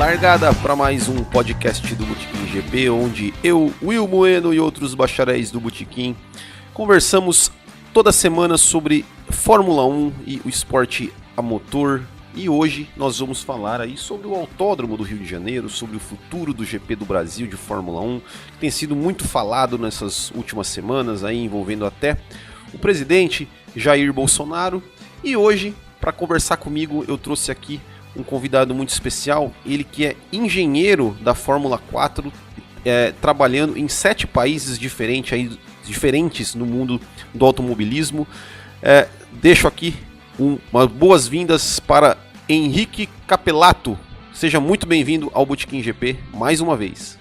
largada para mais um podcast do Botequim GP, onde eu, Will Bueno e outros bacharéis do Botequim conversamos toda semana sobre Fórmula 1 e o esporte a motor. E hoje nós vamos falar aí sobre o Autódromo do Rio de Janeiro, sobre o futuro do GP do Brasil de Fórmula 1, que tem sido muito falado nessas últimas semanas, aí envolvendo até o presidente Jair Bolsonaro. E hoje, para conversar comigo, eu trouxe aqui um convidado muito especial, ele que é engenheiro da Fórmula 4, trabalhando em 7 países diferentes no mundo do automobilismo. Deixo aqui umas boas-vindas para Henrique Capelato. Seja muito bem-vindo ao Botequim GP mais uma vez.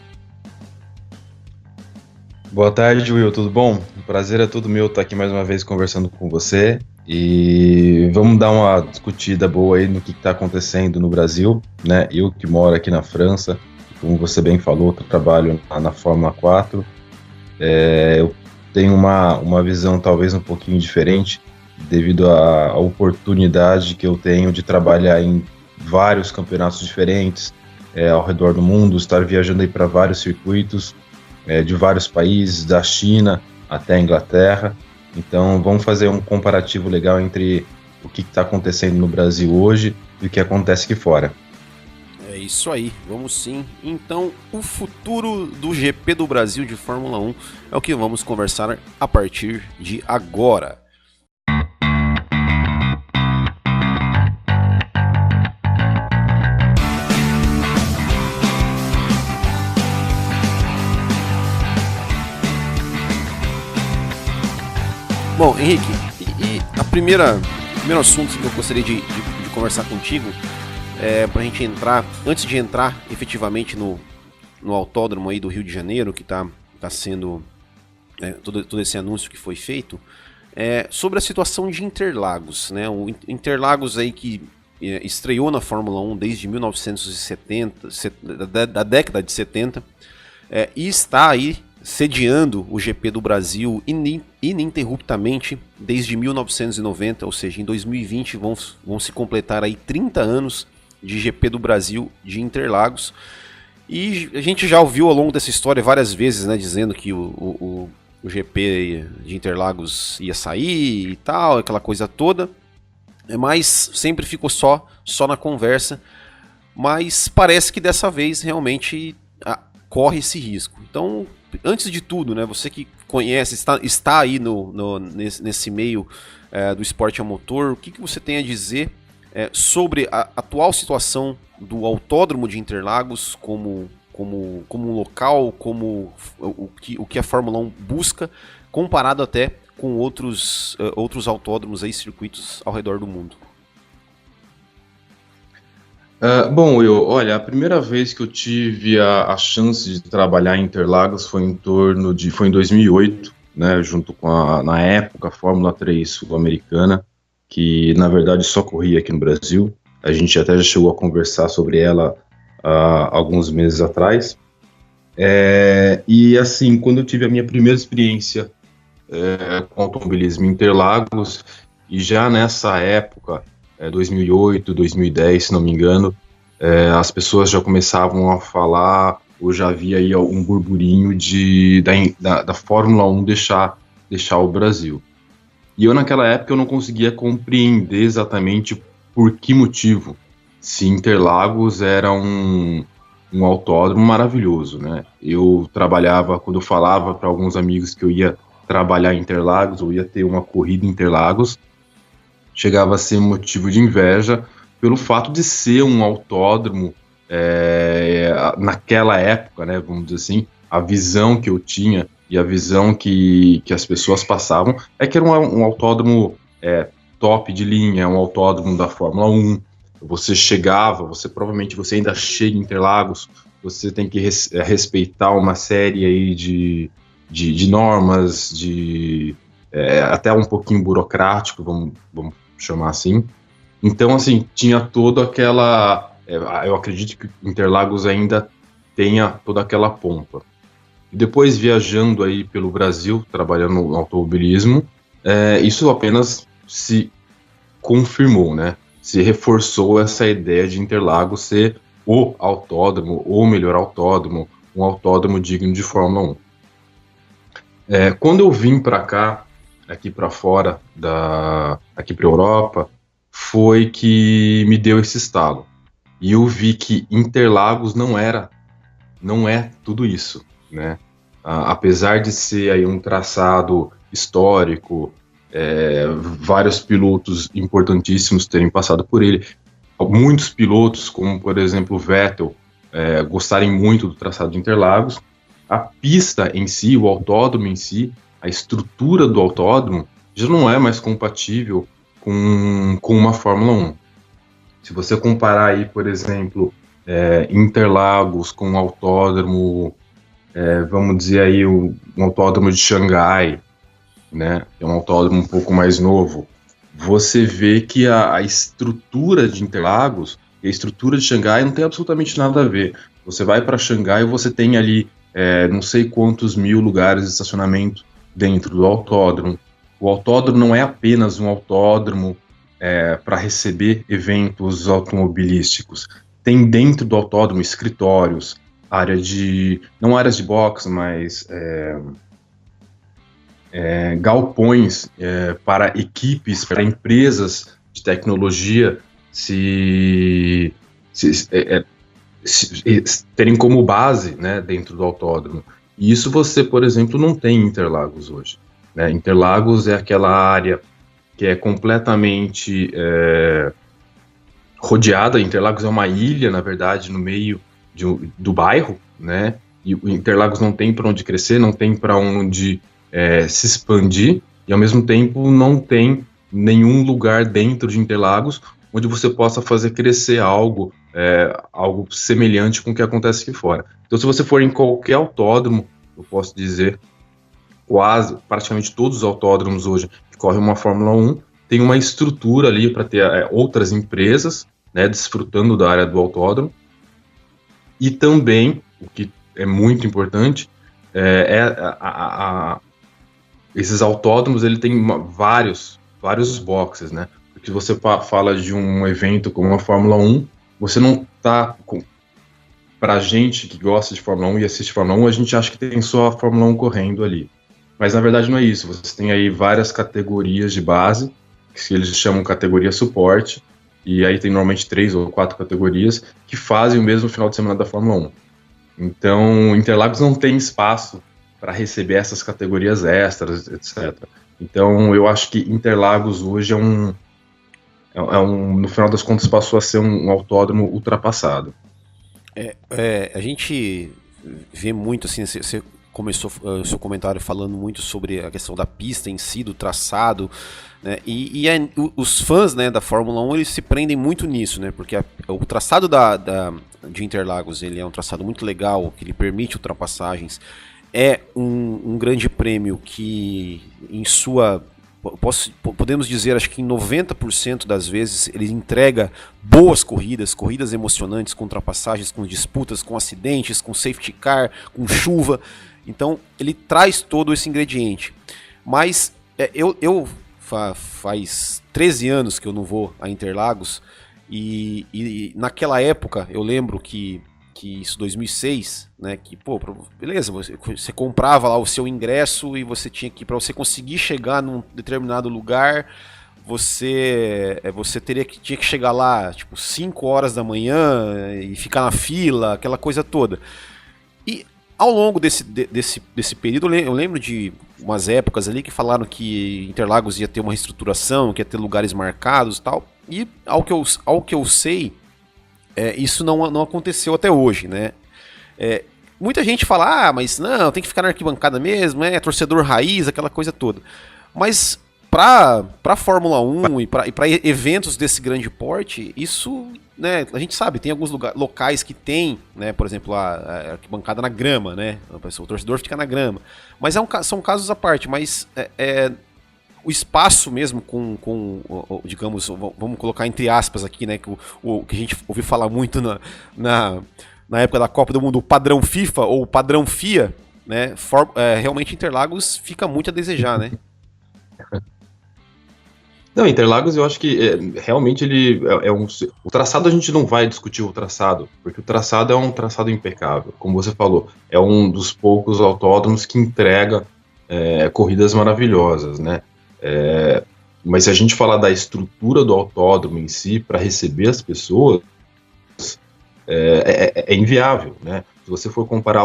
Boa tarde, Will, tudo bom? O prazer é todo meu estar aqui mais uma vez conversando com você. E vamos dar uma discutida boa aí no que está acontecendo no Brasil, né? Eu que moro aqui na França, como você bem falou, eu trabalho na Fórmula 4. Eu tenho uma visão talvez um pouquinho diferente, devido à oportunidade que eu tenho de trabalhar em vários campeonatos diferentes ao redor do mundo, estar viajando aí para vários circuitos de vários países, da China até a Inglaterra. Então vamos fazer um comparativo legal entre o que está acontecendo no Brasil hoje e o que acontece aqui fora. É isso aí, vamos sim. Então o futuro do GP do Brasil de Fórmula 1 é o que vamos conversar a partir de agora. Bom, Henrique, e o primeiro assunto que eu gostaria de conversar contigo para a gente entrar, antes de entrar efetivamente no autódromo aí do Rio de Janeiro, que tá sendo todo esse anúncio que foi feito, sobre a situação de Interlagos, né? O Interlagos aí que estreou na Fórmula 1 desde 1970, da década de 70, e está aí sediando o GP do Brasil ininterruptamente desde 1990, ou seja, em 2020 vão se completar aí 30 anos de GP do Brasil de Interlagos. E a gente já ouviu ao longo dessa história várias vezes, né, dizendo que o GP de Interlagos ia sair e tal, aquela coisa toda, mas sempre ficou só na conversa. Mas parece que dessa vez realmente corre esse risco. Então, antes de tudo, né, você que conhece, está aí nesse meio do esporte a motor, o que você tem a dizer sobre a atual situação do Autódromo de Interlagos como um local, como o que a Fórmula 1 busca, comparado até com outros autódromos, aí, circuitos ao redor do mundo? Bom, Will, olha, a primeira vez que eu tive a chance de trabalhar em Interlagos foi em 2008, né, junto com na época, a Fórmula 3 sul-americana, que na verdade só corria aqui no Brasil. A gente até já chegou a conversar sobre ela alguns meses atrás. E assim, quando eu tive a minha primeira experiência com automobilismo em Interlagos, e já nessa época, 2008, 2010, se não me engano, as pessoas já começavam a falar, ou já havia aí um burburinho da Fórmula 1 deixar o Brasil. E eu naquela época eu não conseguia compreender exatamente por que motivo, se Interlagos era um autódromo maravilhoso, né? Quando eu falava para alguns amigos que eu ia trabalhar em Interlagos, ou ia ter uma corrida em Interlagos, chegava a ser motivo de inveja pelo fato de ser um autódromo naquela época, né, vamos dizer assim, a visão que eu tinha e a visão que as pessoas passavam que era um autódromo top de linha, um autódromo da Fórmula 1. Você provavelmente ainda chega em Interlagos, você tem que respeitar uma série aí de normas, até um pouquinho burocrático, vamos chamar assim. Então, assim, tinha toda aquela... eu acredito que Interlagos ainda tenha toda aquela pompa. E depois, viajando aí pelo Brasil, trabalhando no automobilismo, isso apenas se confirmou, né? Se reforçou essa ideia de Interlagos ser o autódromo, ou melhor autódromo, um autódromo digno de Fórmula 1. Quando eu vim para cá, aqui para fora, aqui para Europa, foi que me deu esse estalo. E eu vi que Interlagos não é tudo isso, né? Apesar de ser aí um traçado histórico, vários pilotos importantíssimos terem passado por ele, muitos pilotos, como por exemplo o Vettel, gostarem muito do traçado de Interlagos, a pista em si, o autódromo em si, a estrutura do autódromo já não é mais compatível com uma Fórmula 1. Se você comparar aí, por exemplo, Interlagos com o autódromo, vamos dizer aí um autódromo de Xangai, né, que é um autódromo um pouco mais novo, você vê que a estrutura de Interlagos e a estrutura de Xangai não tem absolutamente nada a ver. Você vai para Xangai e você tem ali não sei quantos mil lugares de estacionamento dentro do autódromo. O autódromo não é apenas um autódromo para receber eventos automobilísticos. Tem dentro do autódromo escritórios, não áreas de boxe, mas galpões para equipes, para empresas de tecnologia terem como base, né, dentro do autódromo. E isso você, por exemplo, não tem em Interlagos hoje, né? Interlagos é aquela área que é completamente rodeada. Interlagos é uma ilha, na verdade, no meio do bairro, né? E o Interlagos não tem para onde crescer, não tem para onde se expandir, e ao mesmo tempo não tem nenhum lugar dentro de Interlagos onde você possa fazer crescer algo semelhante com o que acontece aqui fora. Então, se você for em qualquer autódromo, eu posso dizer, praticamente todos os autódromos hoje que correm uma Fórmula 1, tem uma estrutura ali para ter outras empresas, né, desfrutando da área do autódromo, e também, o que é muito importante, esses autódromos, ele tem vários boxes, né? Porque você fala de um evento como a Fórmula 1, você não tá pra gente que gosta de Fórmula 1 e assiste Fórmula 1, a gente acha que tem só a Fórmula 1 correndo ali. Mas na verdade não é isso, você tem aí várias categorias de base, que eles chamam categoria suporte, e aí tem normalmente 3 ou 4 categorias que fazem o mesmo final de semana da Fórmula 1. Então, Interlagos não tem espaço para receber essas categorias extras, etc. Então, eu acho que Interlagos hoje no final das contas, passou a ser um autódromo ultrapassado. A gente vê muito, assim, você começou o seu comentário falando muito sobre a questão da pista em si, do traçado, né? Os fãs, né, da Fórmula 1, eles se prendem muito nisso, né? Porque o traçado de Interlagos, ele é um traçado muito legal, que ele permite ultrapassagens. É um grande prêmio que, podemos dizer, acho que em 90% das vezes ele entrega boas corridas emocionantes, com ultrapassagens, com disputas, com acidentes, com safety car, com chuva. Então ele traz todo esse ingrediente. Mas faz 13 anos que eu não vou a Interlagos, e naquela época eu lembro que isso 2006, né, que pô, beleza, você comprava lá o seu ingresso e você tinha que, para você conseguir chegar num determinado lugar, você tinha que chegar lá tipo 5 horas da manhã e ficar na fila, aquela coisa toda. E ao longo desse período, eu lembro de umas épocas ali que falaram que Interlagos ia ter uma reestruturação, que ia ter lugares marcados e tal, e ao que eu sei, isso não aconteceu até hoje, né? Muita gente fala, mas não, tem que ficar na arquibancada mesmo, torcedor raiz, aquela coisa toda. Mas pra Fórmula 1 e pra eventos desse grande porte, isso, né, a gente sabe, tem alguns locais que tem, né, por exemplo, a arquibancada na grama, né? O torcedor fica na grama. Mas são casos à parte, mas o espaço mesmo digamos, vamos colocar entre aspas aqui, né, que a gente ouviu falar muito na época da Copa do Mundo, o padrão FIFA ou o padrão FIA, né, realmente Interlagos fica muito a desejar, né? Não, Interlagos eu acho que realmente ele o traçado a gente não vai discutir o traçado, porque o traçado é um traçado impecável, como você falou, é um dos poucos autódromos que entrega corridas maravilhosas, né? Mas se a gente falar da estrutura do autódromo em si para receber as pessoas, é inviável, né? Se você for comparar,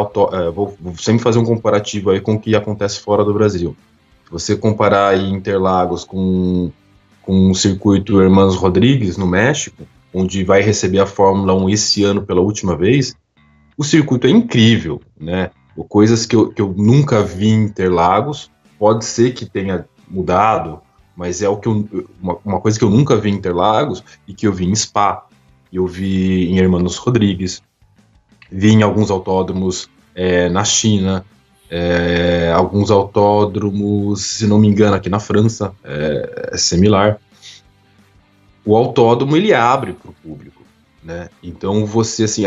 vou sempre fazer um comparativo aí com o que acontece fora do Brasil. Se você comparar aí Interlagos com o circuito Hermanos Rodrigues, no México, onde vai receber a Fórmula 1 esse ano pela última vez, o circuito é incrível, né? Coisas que eu nunca vi em Interlagos, pode ser que tenha mudado, mas é uma coisa que eu nunca vi em Interlagos e que eu vi em Spa, eu vi em Hermanos Rodrigues, vi em alguns autódromos na China, alguns autódromos, se não me engano, aqui na França, é similar. O autódromo, ele abre para o público, né? Então, você, assim,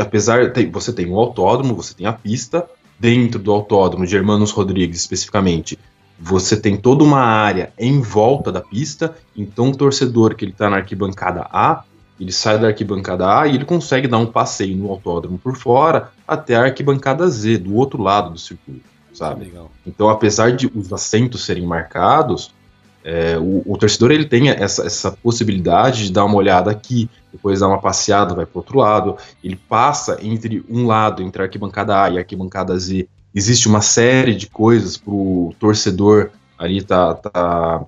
você tem o autódromo, você tem a pista, dentro do autódromo de Hermanos Rodrigues, especificamente, você tem toda uma área em volta da pista, então o torcedor que ele está na arquibancada A, ele sai da arquibancada A e ele consegue dar um passeio no autódromo por fora até a arquibancada Z, do outro lado do circuito, sabe? Legal. Então, apesar de os assentos serem marcados, o torcedor ele tem essa possibilidade de dar uma olhada aqui, depois dar uma passeada, vai para o outro lado, ele passa entre um lado, entre a arquibancada A e a arquibancada Z, existe uma série de coisas para o torcedor ali tá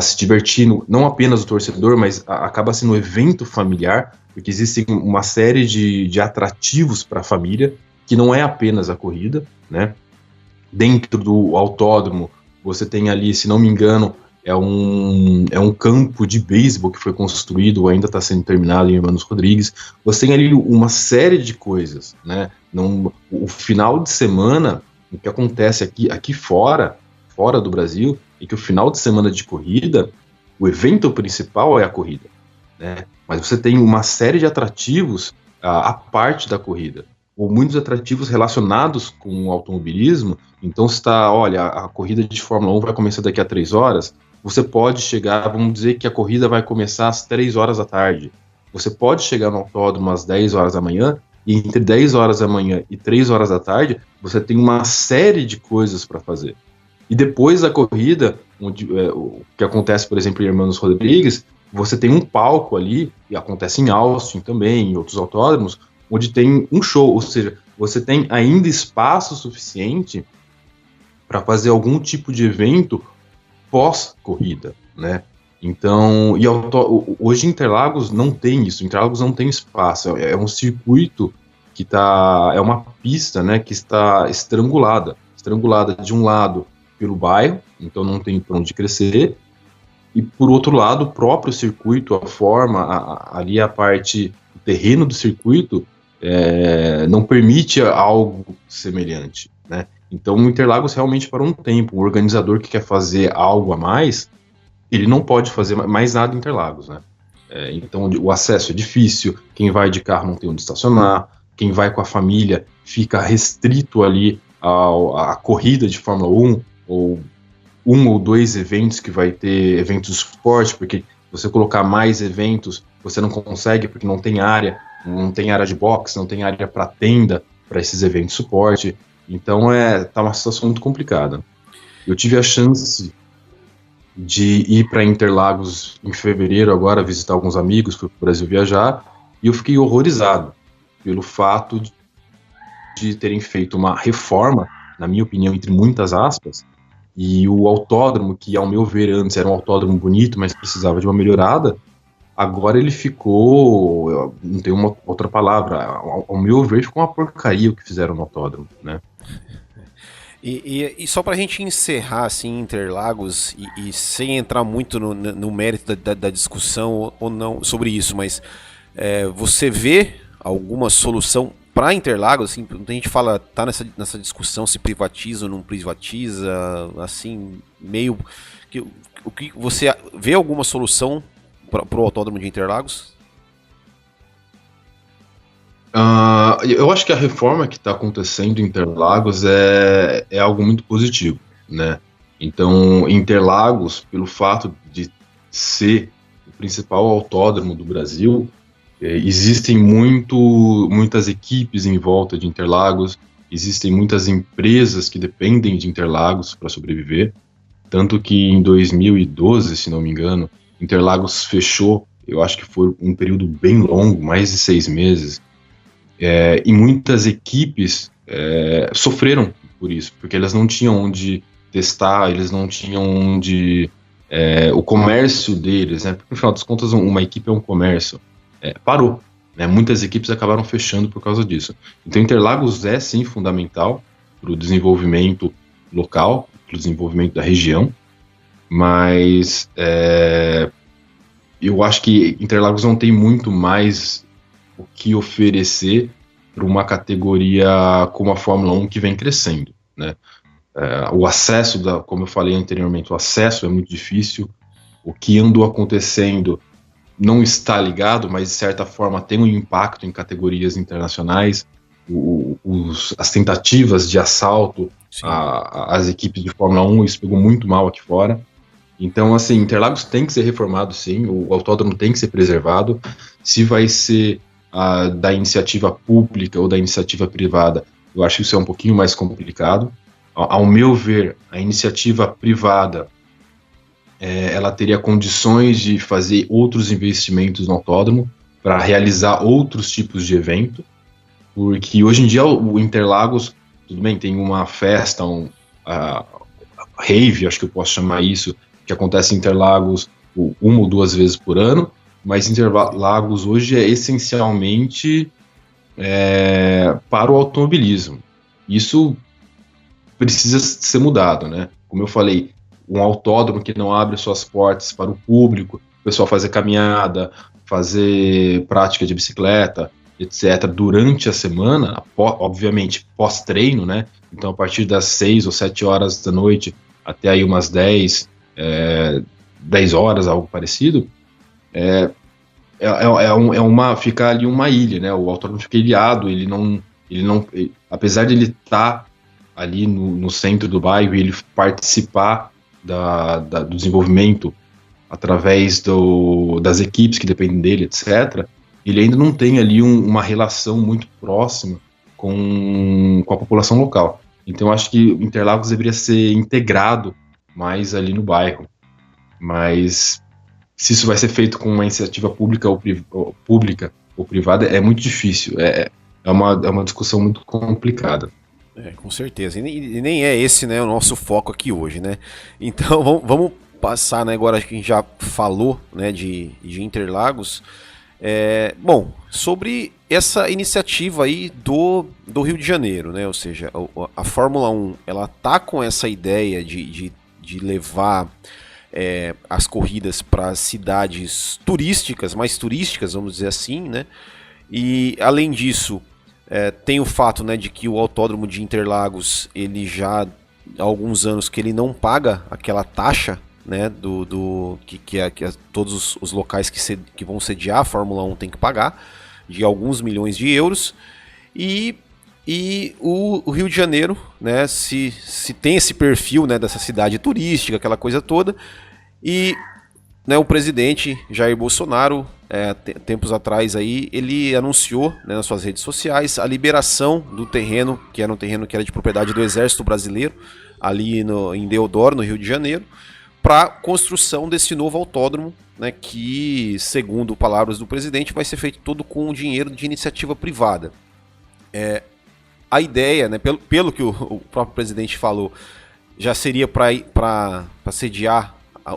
se divertindo, não apenas o torcedor, mas acaba sendo um evento familiar, porque existem uma série de atrativos para a família, que não é apenas a corrida, né? Dentro do autódromo, você tem ali, se não me engano, é um campo de beisebol que foi construído, ainda está sendo terminado em Hermanos Rodrigues. Você tem ali uma série de coisas, né? O final de semana, o que acontece aqui fora do Brasil, é que o final de semana de corrida, o evento principal é a corrida, né? Mas você tem uma série de atrativos à parte da corrida, ou muitos atrativos relacionados com o automobilismo. Então, olha, a corrida de Fórmula 1 vai começar daqui a 3 horas, você pode chegar, vamos dizer que a corrida vai começar às 3 horas da tarde. Você pode chegar no autódromo às 10 horas da manhã, e entre 10 horas da manhã e 3 horas da tarde, você tem uma série de coisas para fazer. E depois da corrida, o que acontece, por exemplo, em Hermanos Rodrigues, você tem um palco ali, e acontece em Austin também, em outros autódromos, onde tem um show, ou seja, você tem ainda espaço suficiente para fazer algum tipo de evento pós-corrida, né? Então, hoje Interlagos não tem isso, Interlagos não tem espaço, é um circuito que é uma pista, né, que está estrangulada de um lado pelo bairro, então não tem por onde crescer, e por outro lado, o próprio circuito, a forma, ali a parte, o terreno do circuito, não permite algo semelhante, né? Então o Interlagos realmente parou um tempo. O organizador que quer fazer algo a mais, ele não pode fazer mais nada em Interlagos, né? Então o acesso é difícil, quem vai de carro não tem onde estacionar, quem vai com a família fica restrito ali à corrida de Fórmula 1, ou um ou dois eventos que vai ter eventos de esporte, porque você colocar mais eventos, você não consegue, porque não tem área de boxe, não tem área para tenda para esses eventos de suporte. Então tá uma situação muito complicada. Eu tive a chance de ir para Interlagos em fevereiro agora, visitar alguns amigos, fui para o Brasil viajar, e eu fiquei horrorizado pelo fato de terem feito uma reforma, na minha opinião, entre muitas aspas, e o autódromo, que ao meu ver antes era um autódromo bonito, mas precisava de uma melhorada, agora ele ficou, não tem uma outra palavra, ao meu ver ficou uma porcaria o que fizeram no autódromo, né? E só pra gente encerrar assim, Interlagos, e sem entrar muito no mérito da discussão ou não sobre isso, mas você vê alguma solução para Interlagos? Assim, a gente fala, tá nessa discussão se privatiza ou não privatiza, assim, meio o que você vê alguma solução para o autódromo de Interlagos? Eu acho que a reforma que está acontecendo em Interlagos é algo muito positivo, né? Então, Interlagos, pelo fato de ser o principal autódromo do Brasil, existem muitas equipes em volta de Interlagos, existem muitas empresas que dependem de Interlagos para sobreviver, tanto que em 2012, se não me engano, Interlagos fechou, eu acho que foi um período bem longo, mais de 6 meses, e muitas equipes sofreram por isso, porque elas não tinham onde testar, eles não tinham onde... o comércio deles, né? Porque no final das contas uma equipe é um comércio, parou, né? Muitas equipes acabaram fechando por causa disso. Então Interlagos é sim fundamental para o desenvolvimento local, para o desenvolvimento da região, mas eu acho que Interlagos não tem muito mais o que oferecer para uma categoria como a Fórmula 1 que vem crescendo, né? O acesso, como eu falei anteriormente, o acesso é muito difícil, o que andou acontecendo não está ligado, mas de certa forma tem um impacto em categorias internacionais, as tentativas de assalto às equipes de Fórmula 1, isso pegou muito mal aqui fora. Então, assim, Interlagos tem que ser reformado, sim, o autódromo tem que ser preservado. Se vai ser da iniciativa pública ou da iniciativa privada, eu acho que isso é um pouquinho mais complicado. Ao meu ver, a iniciativa privada ela teria condições de fazer outros investimentos no autódromo para realizar outros tipos de evento, porque hoje em dia o Interlagos, tudo bem, tem uma festa, rave, acho que eu posso chamar isso, que acontece em Interlagos uma ou duas vezes por ano, mas Interlagos hoje é essencialmente para o automobilismo. Isso precisa ser mudado, né? Como eu falei, um autódromo que não abre suas portas para o público, o pessoal fazer caminhada, fazer prática de bicicleta, etc., durante a semana, obviamente pós-treino, né? Então, a partir das 6 ou 7 horas da noite até aí umas 10 horas, algo parecido, fica ali uma ilha, né? O autódromo fica ilhado, apesar de ele estar ali no centro do bairro e ele participar do desenvolvimento através das equipes que dependem dele, etc., ele ainda não tem ali uma relação muito próxima com a população local. Então, acho que Interlagos deveria ser integrado mais ali no bairro. Mas se isso vai ser feito com uma iniciativa pública ou privada, é muito difícil. É uma discussão muito complicada. Com certeza. E nem é esse, né, o nosso foco aqui hoje, né? Então vamos passar, né, agora que a gente já falou, né, de Interlagos. Bom, sobre essa iniciativa aí do Rio de Janeiro, né? Ou seja, a Fórmula 1 ela tá com essa ideia de levar as corridas para cidades turísticas, mais turísticas, vamos dizer assim, né? E além disso, tem o fato, né, de que o autódromo de Interlagos, ele já há alguns anos que ele não paga aquela taxa, né, que todos os locais que vão sediar a Fórmula 1 tem que pagar, de alguns milhões de euros, e o Rio de Janeiro, né, se tem esse perfil, né, dessa cidade turística, aquela coisa toda, e, né, o presidente Jair Bolsonaro, tempos atrás aí, ele anunciou, né, nas suas redes sociais a liberação do terreno, que era um terreno que era de propriedade do Exército Brasileiro, ali em Deodoro, no Rio de Janeiro, para construção desse novo autódromo, né, que, segundo palavras do presidente, vai ser feito todo com dinheiro de iniciativa privada. A ideia, né, pelo que o próprio presidente falou, já seria para sediar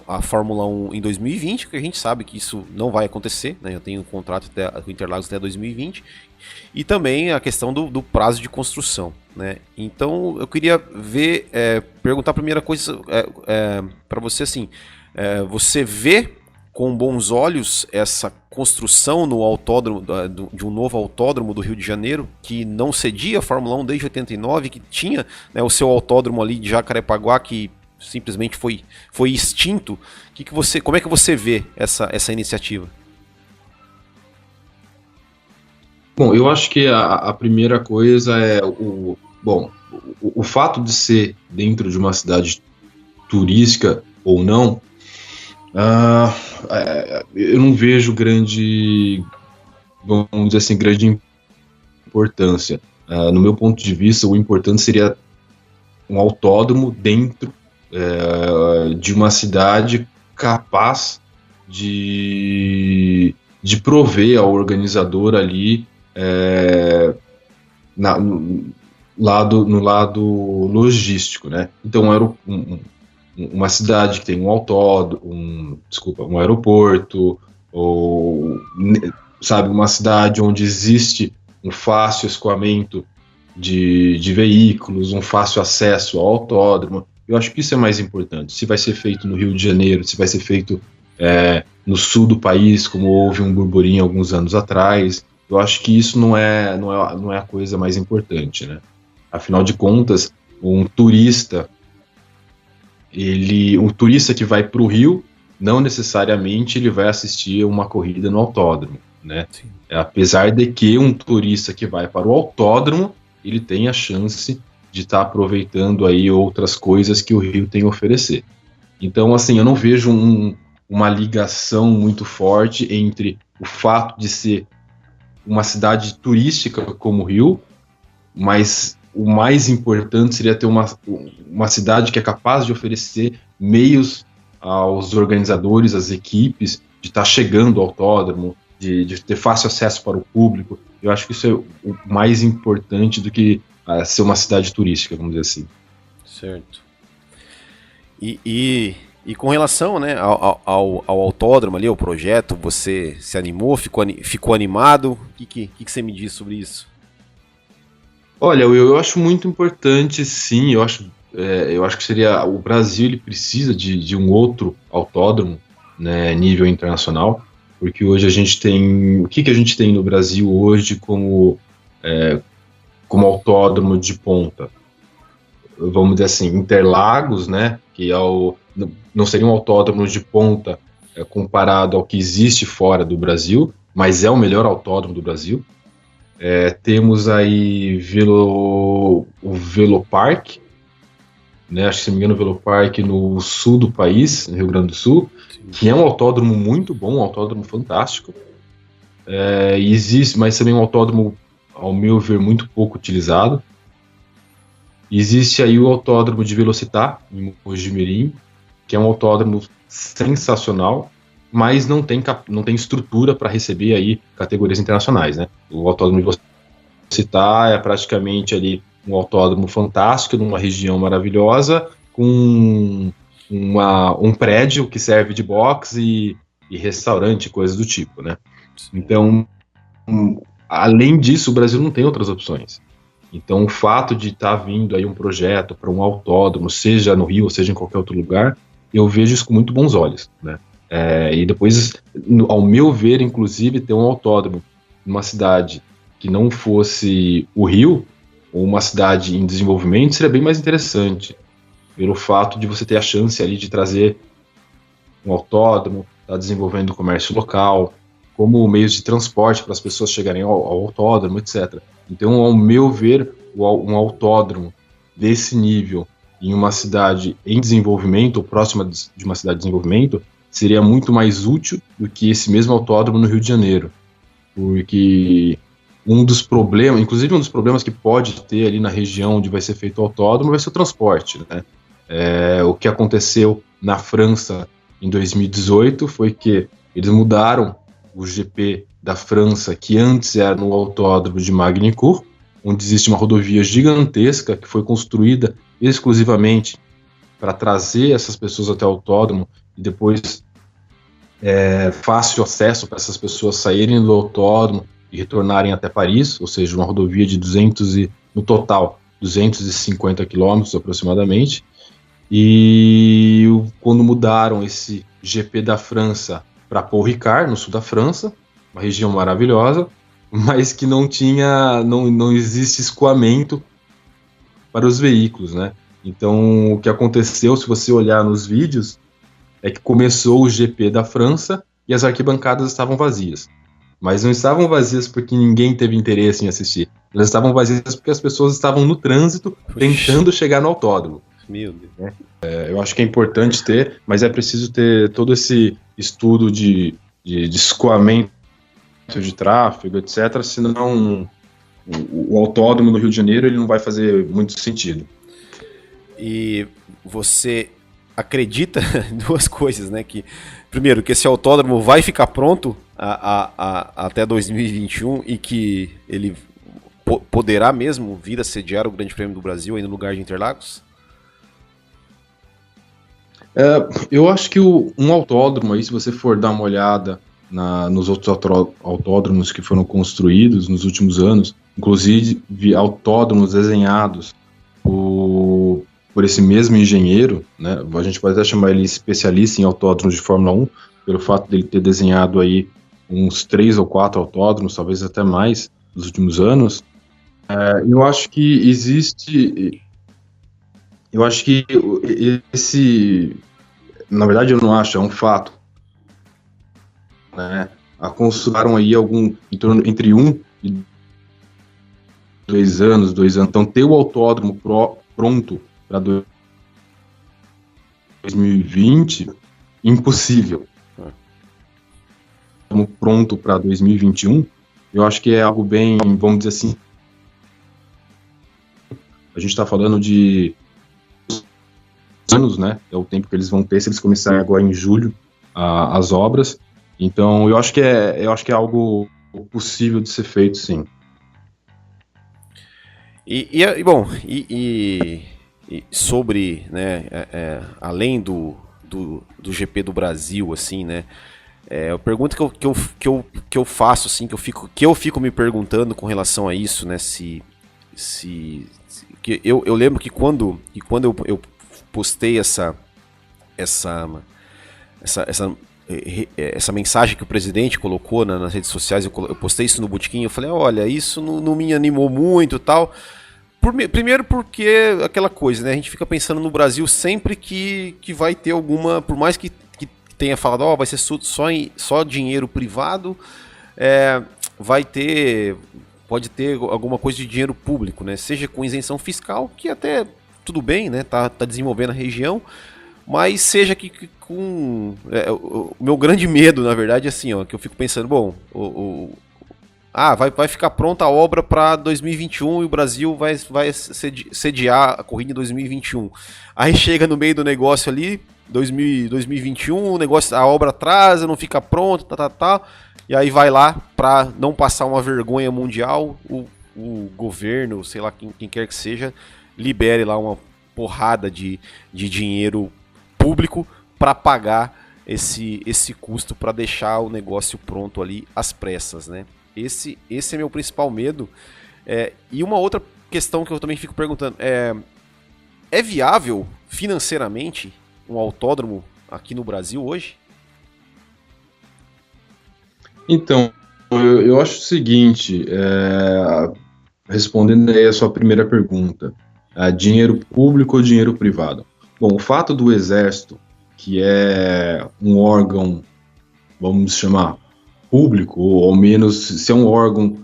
a Fórmula 1 em 2020, que a gente sabe que isso não vai acontecer, né? Eu tenho um contrato com Interlagos até 2020, e também a questão do prazo de construção, né? Então eu queria perguntar a primeira coisa para você, assim, você vê com bons olhos essa construção no autódromo, de um novo autódromo do Rio de Janeiro, que não cedia a Fórmula 1 desde 89, que tinha, né, o seu autódromo ali de Jacarepaguá, que simplesmente foi extinto. Como é que você vê essa iniciativa? Bom, eu acho que a primeira coisa é o fato de ser dentro de uma cidade turística ou não, Eu não vejo grande, vamos dizer assim, grande importância. No meu ponto de vista, o importante seria um autódromo dentro de uma cidade capaz de prover ao organizador ali no lado logístico, né? Então era uma cidade que tem um autódromo, um aeroporto, ou, sabe, uma cidade onde existe um fácil escoamento de veículos, um fácil acesso ao autódromo. Eu acho que isso é mais importante. Se vai ser feito no Rio de Janeiro, se vai ser feito no sul do país, como houve um burburinho alguns anos atrás, eu acho que isso não é a coisa mais importante, né? Afinal de contas, um turista que vai para o Rio, não necessariamente ele vai assistir uma corrida no autódromo, né? Apesar de que um turista que vai para o autódromo, ele tem a chance de estar aproveitando aí outras coisas que o Rio tem a oferecer. Então, assim, eu não vejo uma ligação muito forte entre o fato de ser uma cidade turística como o Rio, mas o mais importante seria ter uma cidade que é capaz de oferecer meios aos organizadores, às equipes, de estar chegando ao autódromo, de ter fácil acesso para o público. Eu acho que isso é o mais importante do que ser uma cidade turística, vamos dizer assim. Certo. E com relação, né, ao autódromo ali, ao projeto, você se animou, ficou animado? O que você me diz sobre isso? Olha, eu acho muito importante, sim. Eu acho que seria o Brasil, ele precisa de um outro autódromo, né, nível internacional, porque hoje a gente tem, o que a gente tem no Brasil hoje como autódromo de ponta? Vamos dizer assim, Interlagos, né, que não seria um autódromo de ponta comparado ao que existe fora do Brasil, mas é o melhor autódromo do Brasil. Temos aí o Velopark, né, acho que, se não me engano, o Velopark no sul do país, no Rio Grande do Sul, que é um autódromo muito bom, um autódromo fantástico. Existe, mas também um autódromo, ao meu ver, muito pouco utilizado. Existe aí o autódromo de Velocitar, em Mojimirim, que é um autódromo sensacional, mas não tem estrutura para receber aí categorias internacionais, né? O autódromo de Velocitar é praticamente ali um autódromo fantástico, numa região maravilhosa, com um prédio que serve de boxe e restaurante, coisas do tipo, né? Então, além disso, o Brasil não tem outras opções. Então, o fato de estar vindo aí um projeto para um autódromo, seja no Rio ou seja em qualquer outro lugar, eu vejo isso com muito bons olhos, né? E depois, ao meu ver, inclusive, ter um autódromo numa cidade que não fosse o Rio, ou uma cidade em desenvolvimento, seria bem mais interessante, pelo fato de você ter a chance ali de trazer um autódromo, estar desenvolvendo o comércio local, como meios de transporte para as pessoas chegarem ao autódromo, etc. Então, ao meu ver, um autódromo desse nível em uma cidade em desenvolvimento, ou próxima de uma cidade de desenvolvimento, seria muito mais útil do que esse mesmo autódromo no Rio de Janeiro. Porque um dos problemas que pode ter ali na região onde vai ser feito o autódromo vai ser o transporte, né? O que aconteceu na França em 2018 foi que eles mudaram o GP da França, que antes era no autódromo de Magny-Cours, onde existe uma rodovia gigantesca que foi construída exclusivamente para trazer essas pessoas até o autódromo e depois fácil acesso para essas pessoas saírem do autódromo e retornarem até Paris, ou seja, uma rodovia de no total, 250 quilômetros aproximadamente. E quando mudaram esse GP da França para Paul Ricard, no sul da França, uma região maravilhosa, mas que não existe escoamento para os veículos, né? Então, o que aconteceu, se você olhar nos vídeos, é que começou o GP da França e as arquibancadas estavam vazias. Mas não estavam vazias porque ninguém teve interesse em assistir. Elas estavam vazias porque as pessoas estavam no trânsito tentando chegar no autódromo. Meu Deus. Eu acho que é importante ter, mas é preciso ter todo esse estudo de escoamento de tráfego, etc., senão o autódromo no Rio de Janeiro ele não vai fazer muito sentido. E você acredita em duas coisas, né? Que, primeiro, que esse autódromo vai ficar pronto até 2021 e que ele poderá mesmo vir a sediar o Grande Prêmio do Brasil aí no lugar de Interlagos? Eu acho que um autódromo aí, se você for dar uma olhada nos outros autódromos que foram construídos nos últimos anos, inclusive autódromos desenhados por esse mesmo engenheiro, né? A gente pode até chamar ele especialista em autódromos de Fórmula 1, pelo fato dele ter desenhado aí uns 3 ou 4 autódromos, talvez até mais, nos últimos anos. Eu acho que existe... Eu acho que esse... Na verdade, eu não acho, é um fato. Né? Construíram aí entre 1 e 2 anos. Então, ter o autódromo pronto para 2020, impossível. Pronto para 2021, eu acho que é algo bem, vamos dizer assim, a gente está falando de anos, né? É o tempo que eles vão ter se eles começarem agora em julho as obras. Então, eu acho que é algo possível de ser feito, sim. E sobre, né, além do GP do Brasil, assim, né? A pergunta que eu faço, assim, que eu fico me perguntando com relação a isso, né? Que eu lembro que quando eu postei essa mensagem que o presidente colocou nas redes sociais, eu postei isso no Botequim, eu falei, olha, isso não me animou muito e tal. Primeiro porque aquela coisa, né? A gente fica pensando no Brasil sempre que vai ter alguma, por mais que tenha falado, vai ser só dinheiro privado, pode ter alguma coisa de dinheiro público, né? Seja com isenção fiscal, que até tudo bem, né? Tá desenvolvendo a região, mas seja que com... o meu grande medo, na verdade, é assim, ó, que eu fico pensando, bom, vai ficar pronta a obra para 2021 e o Brasil vai sediar a corrida em 2021. Aí chega no meio do negócio ali, 2021, a obra atrasa, não fica pronta, e aí vai lá para não passar uma vergonha mundial, o governo, sei lá, quem quer que seja, libere lá uma porrada de dinheiro público para pagar esse custo para deixar o negócio pronto ali às pressas, né? Esse é meu principal medo. E uma outra questão que eu também fico perguntando é viável financeiramente um autódromo aqui no Brasil hoje? Então, eu acho o seguinte, respondendo aí a sua primeira pergunta, dinheiro público ou dinheiro privado? Bom, o fato do Exército, que é um órgão, vamos chamar, público, ou ao menos ser um órgão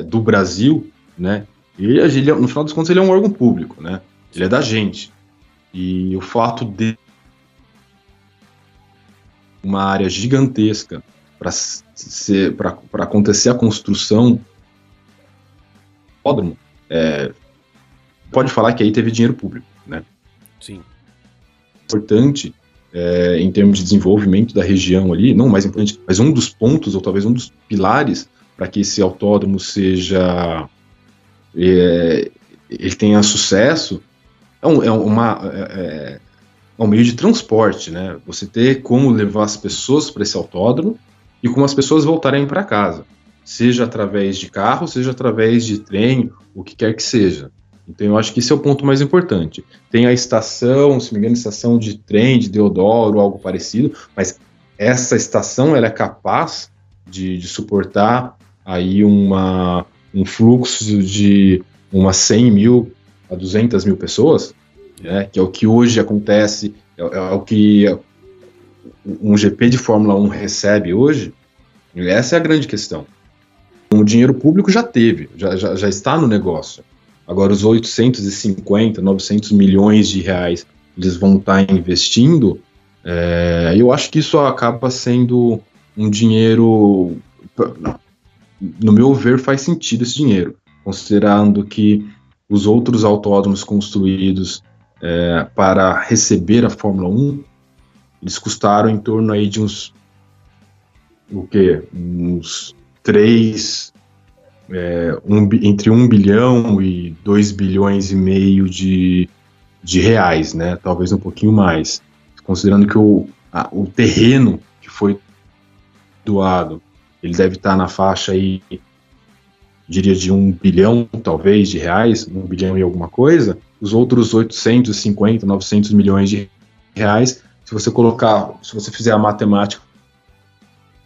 do Brasil, né? Ele, no final das contas, ele é um órgão público, né? Ele é da gente. E o fato de uma área gigantesca para acontecer a construção do autódromo, pode falar que aí teve dinheiro público, né? Sim. Importante em termos de desenvolvimento da região ali, não o mais importante, mas um dos pontos, ou talvez um dos pilares para que esse autódromo seja ele tenha sucesso, é um meio de transporte, né? Você ter como levar as pessoas para esse autódromo e como as pessoas voltarem para casa, seja através de carro, seja através de trem, o que quer que seja. Então eu acho que esse é o ponto mais importante. Tem a estação, se não me engano, estação de trem de Deodoro, algo parecido, mas essa estação ela é capaz de suportar aí um fluxo de umas 100 mil a 200 mil pessoas, né, que é o que hoje acontece, é o que um GP de Fórmula 1 recebe hoje. Essa é a grande questão. O dinheiro público já está no negócio. Agora os 850, 900 milhões de reais eles vão estar investindo, eu acho que isso acaba sendo um dinheiro, no meu ver, faz sentido esse dinheiro, considerando que os outros autódromos construídos para receber a Fórmula 1, eles custaram em torno aí de uns 3, entre 1 bilhão e 2 bilhões e meio de reais, né? Talvez um pouquinho mais, considerando que o terreno que foi doado, ele deve estar na faixa aí, diria, de 1 bilhão, talvez, de reais, 1 bilhão e alguma coisa. Os outros 850, 900 milhões de reais, se você fizer a matemática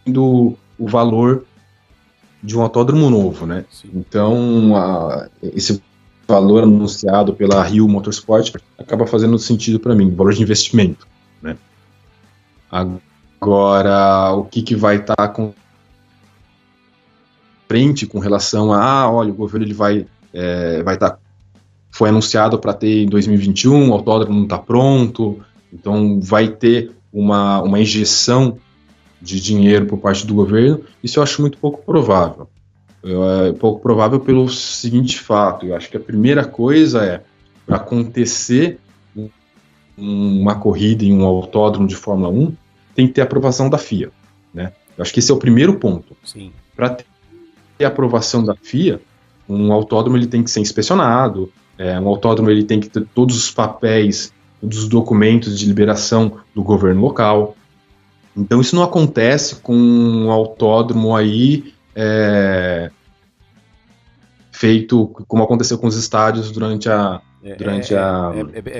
do o valor de um autódromo novo, né? Sim. Então, esse valor anunciado pela Rio Motorsport acaba fazendo sentido para mim, valor de investimento, né? Agora, o que vai estar com frente com relação olha, o governo ele vai estar, foi anunciado para ter em 2021, o autódromo não está pronto, então vai ter uma injeção de dinheiro por parte do governo. Isso eu acho muito pouco provável. Pouco provável pelo seguinte fato: eu acho que a primeira coisa para acontecer uma corrida em um autódromo de Fórmula 1, tem que ter aprovação da FIA, né? Eu acho que esse é o primeiro ponto. Para ter aprovação da FIA, um autódromo ele tem que ser inspecionado, um autódromo ele tem que ter todos os papéis, todos os documentos de liberação do governo local. Então isso não acontece com um autódromo aí feito como aconteceu com os estádios durante a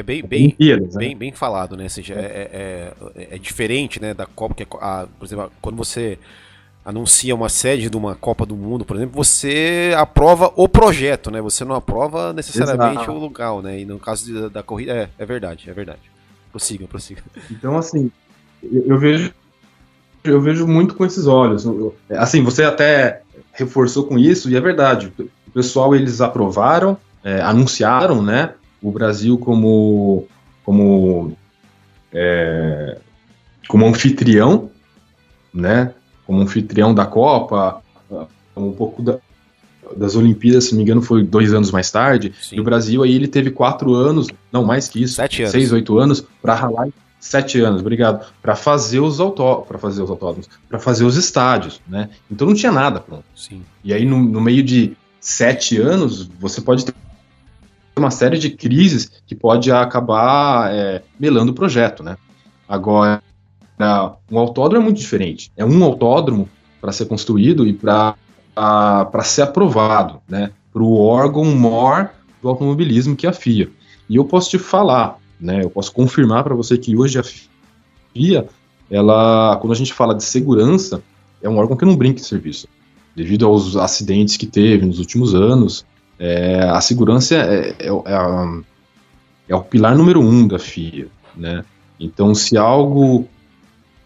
bem falado, né? Ou seja, é diferente, né, da Copa, que por exemplo, quando você anuncia uma sede de uma Copa do Mundo, por exemplo, você aprova o projeto, né? Você não aprova necessariamente o lugar, né? E no caso da corrida, é verdade. Prossiga. Então, assim, eu vejo muito com esses olhos. Assim, você até reforçou com isso, e é verdade. O pessoal, eles aprovaram, anunciaram, né, o Brasil como anfitrião, né, como anfitrião da Copa, um pouco das Olimpíadas, se não me engano, foi 2 anos mais tarde. Sim. E o Brasil aí ele teve 4 anos, não mais que isso, 7 anos. 6, 8 anos, para ralar. 7 anos, obrigado, para fazer os autódromos, para fazer os estádios, né? Então não tinha nada pronto. Sim. E aí no meio de 7 anos, você pode ter uma série de crises que pode acabar melando o projeto, né? Agora, um autódromo é muito diferente. É um autódromo para ser construído e para ser aprovado, né? Para o órgão maior do automobilismo, que é a FIA. E eu posso te falar, né, eu posso confirmar para você que hoje a FIA, quando a gente fala de segurança, é um órgão que não brinca em serviço. Devido aos acidentes que teve nos últimos anos, a segurança é o pilar número 1 da FIA, né? Então, se algo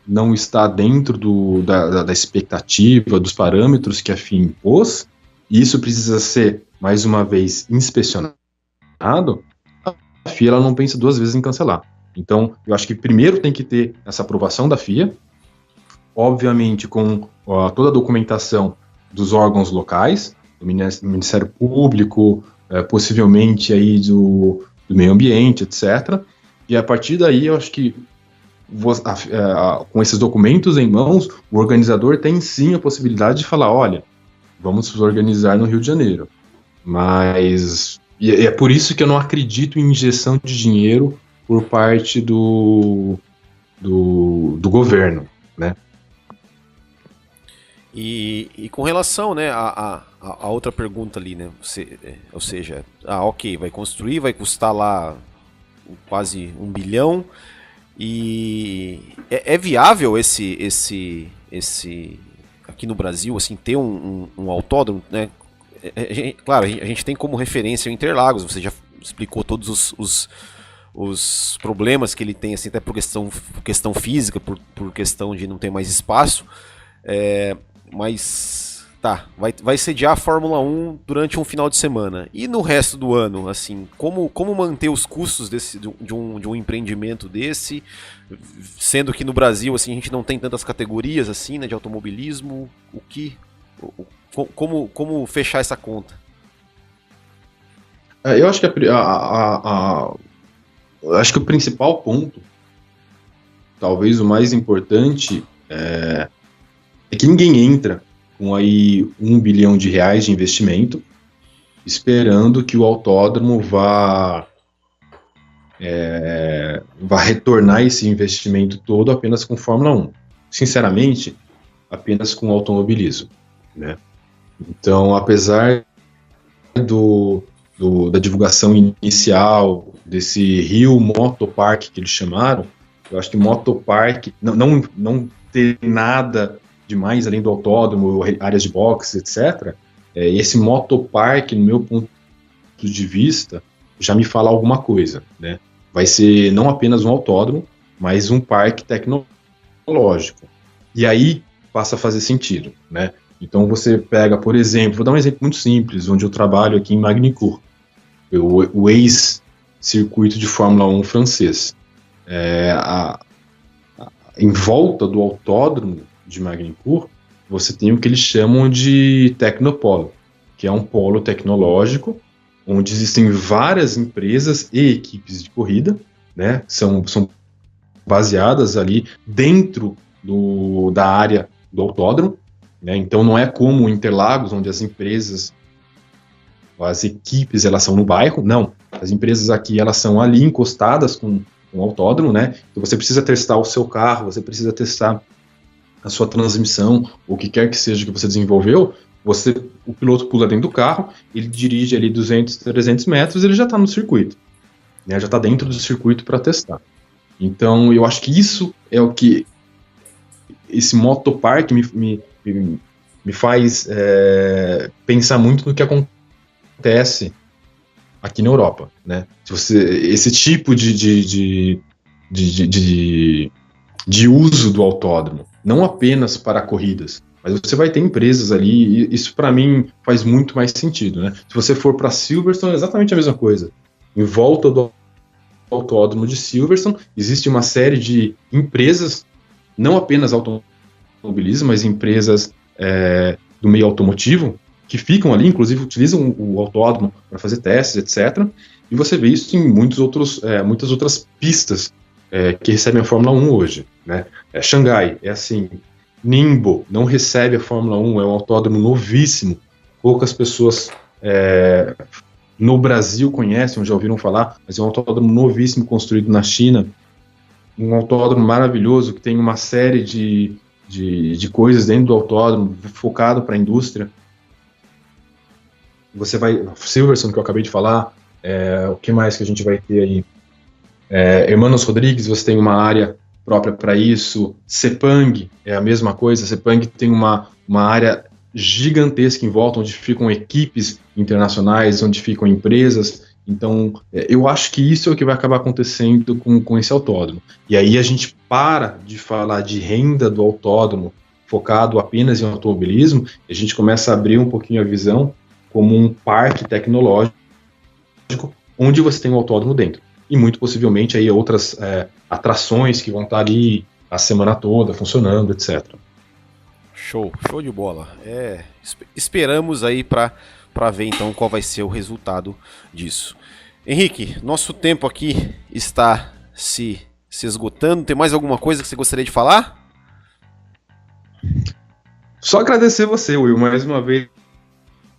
não está dentro da expectativa, dos parâmetros que a FIA impôs, e isso precisa ser, mais uma vez, inspecionado, a FIA ela não pensa 2 vezes em cancelar. Então, eu acho que primeiro tem que ter essa aprovação da FIA, obviamente com toda a documentação dos órgãos locais, do Ministério Público, possivelmente aí do meio ambiente, etc. E a partir daí, eu acho que com esses documentos em mãos, o organizador tem sim a possibilidade de falar, olha, vamos nos organizar no Rio de Janeiro. Mas é por isso que eu não acredito em injeção de dinheiro por parte do governo, né? E com relação, né, a outra pergunta ali, né? Ou seja, ok, vai construir, vai custar lá quase 1 bilhão. E é viável esse aqui no Brasil, assim, ter um autódromo, né? Claro, a gente tem como referência o Interlagos. Você já explicou todos os problemas que ele tem, assim, até por questão física, por questão de não ter mais espaço. Mas tá, vai sediar a Fórmula 1 durante um final de semana. E no resto do ano, assim, como manter os custos de um empreendimento desse, sendo que no Brasil, assim, a gente não tem tantas categorias, assim, né, de automobilismo, como fechar essa conta? Eu acho que acho que o principal ponto, talvez o mais importante, é que ninguém entra com aí R$ 1 bilhão de investimento, esperando que o autódromo vá retornar esse investimento todo apenas com Fórmula 1. Sinceramente, apenas com automobilismo, né? Então, apesar da divulgação inicial desse Rio Motopark que eles chamaram, eu acho que Motopark não ter nada demais além do autódromo, áreas de boxe, etc. Esse Motopark, no meu ponto de vista, já me fala alguma coisa, né? Vai ser não apenas um autódromo, mas um parque tecnológico. E aí passa a fazer sentido, né? Então você pega, por exemplo, vou dar um exemplo muito simples, onde eu trabalho aqui em Magny-Cours, o ex-circuito de Fórmula 1 francês. Em volta do autódromo de Magny-Cours, você tem o que eles chamam de Tecnopolo, que é um polo tecnológico, onde existem várias empresas e equipes de corrida, né? São baseadas ali dentro da área do autódromo, né? Então não é como Interlagos, onde as empresas, as equipes, elas são no bairro. Não, as empresas aqui, elas são ali encostadas com o autódromo, né? Então você precisa testar o seu carro, você precisa testar a sua transmissão, o que quer que seja que você desenvolveu. O piloto pula dentro do carro, ele dirige ali 200, 300 metros, ele já está no circuito, né? Já está dentro do circuito para testar. Então eu acho que isso é o que esse motopark me faz pensar muito no que acontece aqui na Europa, né? Esse tipo de uso do autódromo, não apenas para corridas, mas você vai ter empresas ali, e isso para mim faz muito mais sentido, né? Se você for para Silverstone, é exatamente a mesma coisa. Em volta do autódromo de Silverstone existe uma série de empresas, não apenas automobilismo, mas empresas do meio automotivo, que ficam ali, inclusive utilizam o autódromo para fazer testes, etc. E você vê isso em muitas outras pistas que recebem a Fórmula 1 hoje, né? Xangai é assim, Ningbo não recebe a Fórmula 1, é um autódromo novíssimo, poucas pessoas no Brasil conhecem, ou já ouviram falar, mas é um autódromo novíssimo construído na China, um autódromo maravilhoso que tem uma série de coisas dentro do autódromo focado para a indústria. Você vai, Silverstone, que eu acabei de falar, o que mais que a gente vai ter aí? Hermanos Rodrigues, você tem uma área própria para isso. Sepang é a mesma coisa. Sepang tem uma área gigantesca em volta, onde ficam equipes internacionais, onde ficam empresas. Então, eu acho que isso é o que vai acabar acontecendo com esse autódromo. E aí a gente para de falar de renda do autódromo focado apenas em automobilismo, e a gente começa a abrir um pouquinho a visão como um parque tecnológico onde você tem um autódromo dentro. E muito possivelmente aí outras atrações que vão estar ali a semana toda funcionando, etc. Show de bola. Esperamos aí para ver então qual vai ser o resultado disso. Henrique, nosso tempo aqui está se esgotando. Tem mais alguma coisa que você gostaria de falar? Só agradecer você, Will, mais uma vez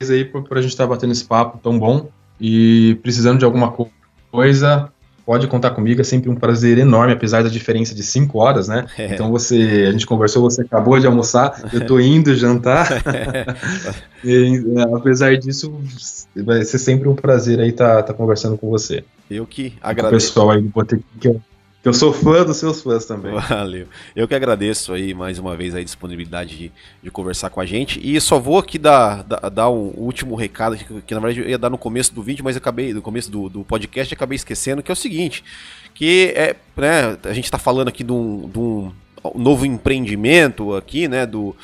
aí por a gente estar batendo esse papo tão bom, e precisando de alguma coisa, pode contar comigo, é sempre um prazer enorme, apesar da diferença de 5 horas, né? Então a gente conversou, você acabou de almoçar, eu tô indo jantar, e, apesar disso, vai ser sempre um prazer aí estar conversando com você. Eu que agradeço. O pessoal aí do Botequim, que eu sou fã dos seus fãs também. Valeu. Eu que agradeço aí mais uma vez a disponibilidade de conversar com a gente. E só vou aqui dar um último recado que na verdade eu ia dar no começo do vídeo, mas no começo do podcast acabei esquecendo, que é o seguinte, que né, a gente está falando aqui de um novo empreendimento aqui, né, do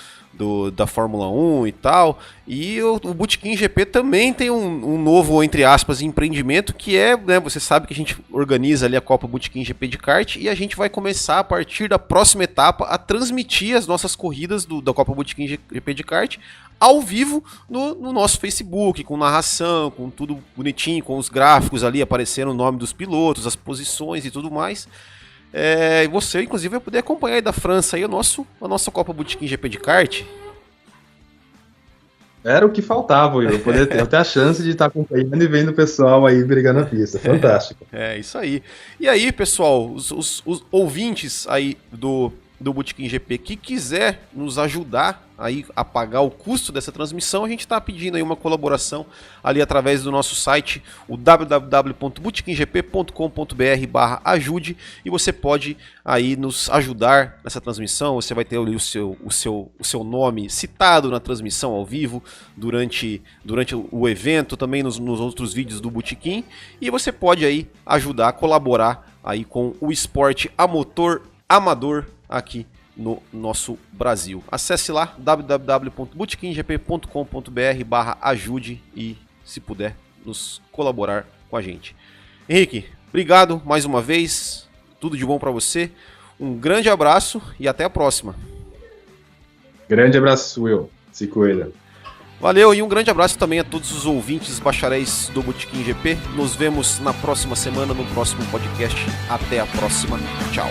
da Fórmula 1 e tal. E o Botequim GP também tem um novo, entre aspas, empreendimento, que é, né, você sabe que a gente organiza ali a Copa Botequim GP de kart, e a gente vai começar a partir da próxima etapa a transmitir as nossas corridas da Copa Botequim GP de kart ao vivo no nosso Facebook, com narração, com tudo bonitinho, com os gráficos ali aparecendo o nome dos pilotos, as posições e tudo mais. E você, inclusive, vai poder acompanhar aí da França aí a nossa Copa Botequim GP de kart. Era o que faltava, eu poder ter até a chance de estar acompanhando e vendo o pessoal aí brigando na pista. Fantástico. Isso aí. E aí, pessoal, os ouvintes aí do Botequim GP que quiser nos ajudar aí a pagar o custo dessa transmissão, a gente está pedindo aí uma colaboração ali através do nosso site, o www.botequimgp.com.br/ajude, e você pode aí nos ajudar nessa transmissão. Você vai ter ali o seu nome citado na transmissão ao vivo durante o evento, também nos outros vídeos do Botequim, e você pode aí ajudar, colaborar aí com o esporte a motor amador aqui no nosso Brasil. Acesse lá www.botequimgp.com.br/ajude e, se puder, nos colaborar com a gente. Henrique, obrigado mais uma vez, tudo de bom para você, um grande abraço e até a próxima. Grande abraço, Will, se cuida. Valeu, e um grande abraço também a todos os ouvintes bacharéis do Botequim GP. Nos vemos na próxima semana, no próximo podcast. Até a próxima, tchau.